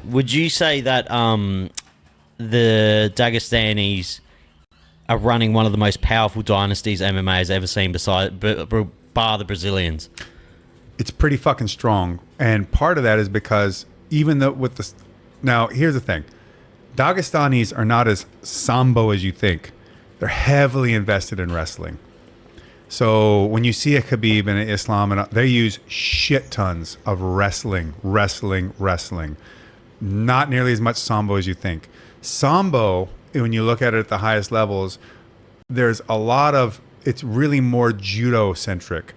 Would you say that the Dagestanis are running one of the most powerful dynasties MMA has ever seen, bar the Brazilians? It's pretty fucking strong, and part of that is because even though with the now here's the thing, Dagestanis are not as sambo as you think. They're heavily invested in wrestling. So when you see a Khabib and an Islam, and they use shit tons of wrestling. Not nearly as much sambo as you think. Sambo, when you look at it at the highest levels, there's a lot of, it's really more judo centric,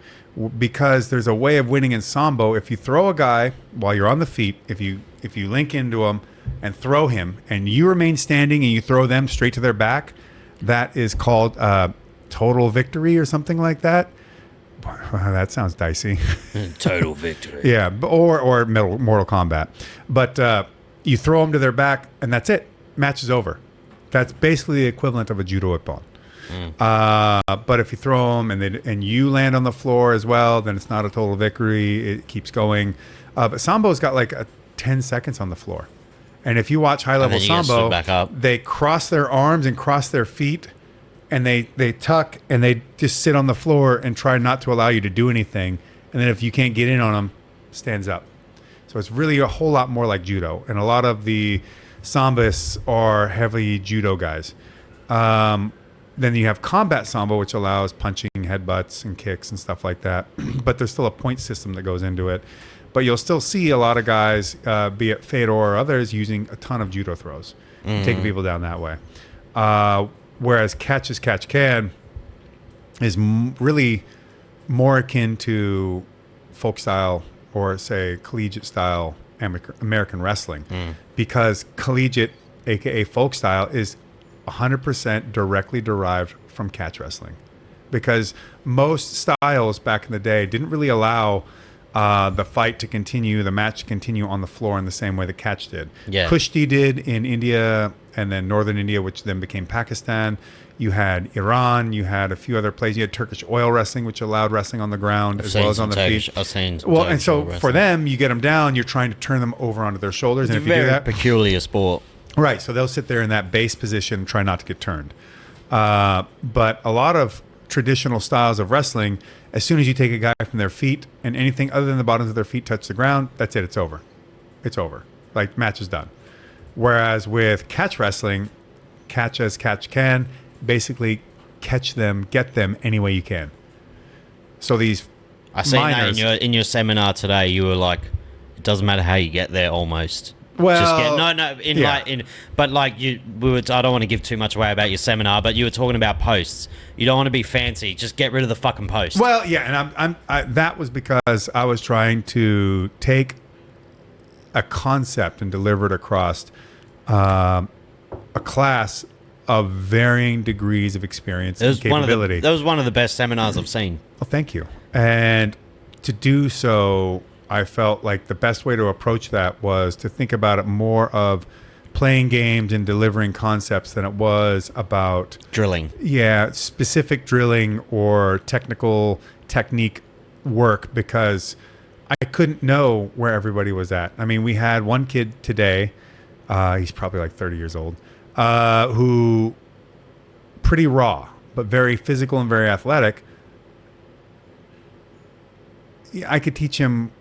because there's a way of winning in sambo. If you throw a guy while you're on the feet, if you link into him and throw him, and you remain standing and you throw them straight to their back, that is called total victory or something like that. That sounds dicey. Total victory. Yeah, or Mortal Kombat. But you throw them to their back, and that's it. Match is over. That's basically the equivalent of a judo ippon. But if you throw them and you land on the floor as well, then it's not a total victory. It keeps going. But Sambo's got like 10 seconds on the floor. And if you watch high-level Sambo, they cross their arms and cross their feet, and they tuck, and they just sit on the floor and try not to allow you to do anything. And then if you can't get in on them, stands up. So it's really a whole lot more like judo. And a lot of the Sambas are heavy judo guys. Then you have combat Sambo, which allows punching, headbutts, and kicks and stuff like that. But there's still a point system that goes into it. But you'll still see a lot of guys, be it Fedor or others, using a ton of judo throws, taking people down that way. Whereas catch as catch can is really more akin to folk style or, say, collegiate style American wrestling, because collegiate, aka folk style, is 100% directly derived from catch wrestling, because most styles back in the day didn't really allow the fight to continue, the match to continue on the floor in the same way that catch did. Yeah. Kushti did in India and then northern India, which then became Pakistan. You had Iran. You had a few other places. You had Turkish oil wrestling, which allowed wrestling on the ground as well as on the feet. Well, and so for them, you get them down, you're trying to turn them over onto their shoulders. It's and if you do that, peculiar sport. Right, so they'll sit there in that base position and try not to get turned. But a lot of traditional styles of wrestling, as soon as you take a guy from their feet and anything other than the bottoms of their feet touch the ground, that's it, it's over. It's over. Like, match is done. Whereas with catch wrestling, catch as catch can, basically catch them, get them any way you can. So these I seen that in your seminar today. You were like, it doesn't matter how you get there almost. Well, I don't want to give too much away about your seminar, but you were talking about posts. You don't want to be fancy. Just get rid of the fucking post. Well, yeah, and that was because I was trying to take a concept and deliver it across a class of varying degrees of experience and capability. That was one of the best seminars I've seen. Well, thank you. And to do so, I felt like the best way to approach that was to think about it more of playing games and delivering concepts than it was about drilling. Yeah, specific drilling or technical technique work, because I couldn't know where everybody was at. I mean, we had one kid today, he's probably like 30 years old, who pretty raw, but very physical and very athletic. I could teach him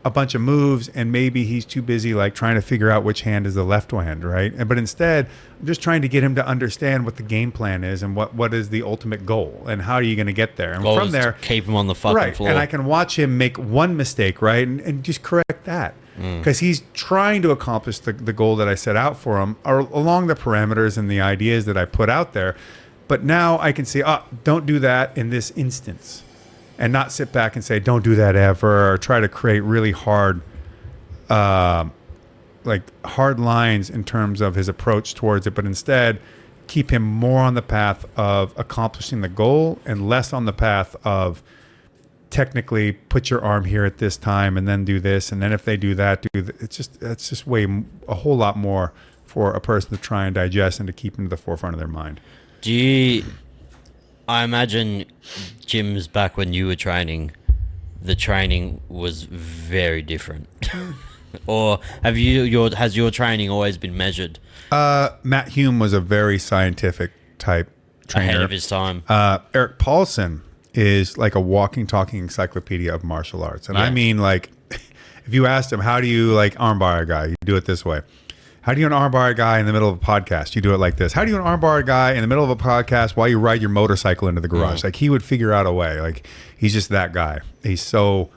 a bunch of moves, and maybe he's too busy like trying to figure out which hand is the left hand, right? But instead, I'm just trying to get him to understand what the game plan is and what is the ultimate goal and how are you going to get there. And from there, keep him on the fucking floor. And I can watch him make one mistake, right, and just correct that, because he's trying to accomplish the goal that I set out for him along the parameters and the ideas that I put out there. But now I can say, don't do that in this instance. And not sit back and say, don't do that ever, or try to create really hard lines in terms of his approach towards it, but instead keep him more on the path of accomplishing the goal and less on the path of technically put your arm here at this time and then do this. And then if they do that, it's just a whole lot more for a person to try and digest and to keep into the forefront of their mind. I imagine gyms back when you were training, the training was very different. Or has your training always been measured Matt Hume was a very scientific type trainer. ahead of his time? Eric Paulson is like a walking, talking encyclopedia of martial arts. And I Yeah. mean, like, if you asked him, how do you like armbar a guy? You do it this way. How do you armbar a guy in the middle of a podcast? You do it like this. How do you armbar a guy in the middle of a podcast while you ride your motorcycle into the garage? Like, he would figure out a way. Like, he's just that guy. He's so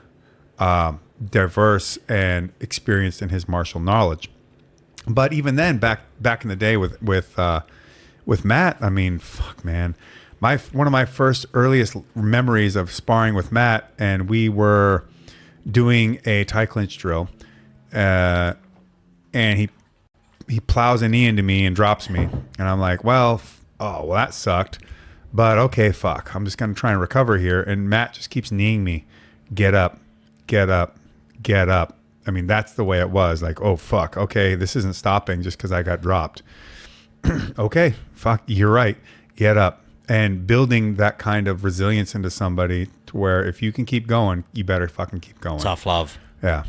diverse and experienced in his martial knowledge. But even then, back in the day with Matt, I mean, fuck, man, one of my first earliest memories of sparring with Matt, and we were doing a Thai clinch drill, and he plows a knee into me and drops me, and I'm like, well, that sucked, but okay, fuck, I'm just gonna try and recover here. And Matt just keeps kneeing me, get up, get up, get up. I mean, that's the way it was. Like, oh, fuck. Okay, this isn't stopping just because I got dropped. Okay, fuck, you're right. Get up. And building that kind of resilience into somebody to where if you can keep going, you better fucking keep going. Tough love. Yeah.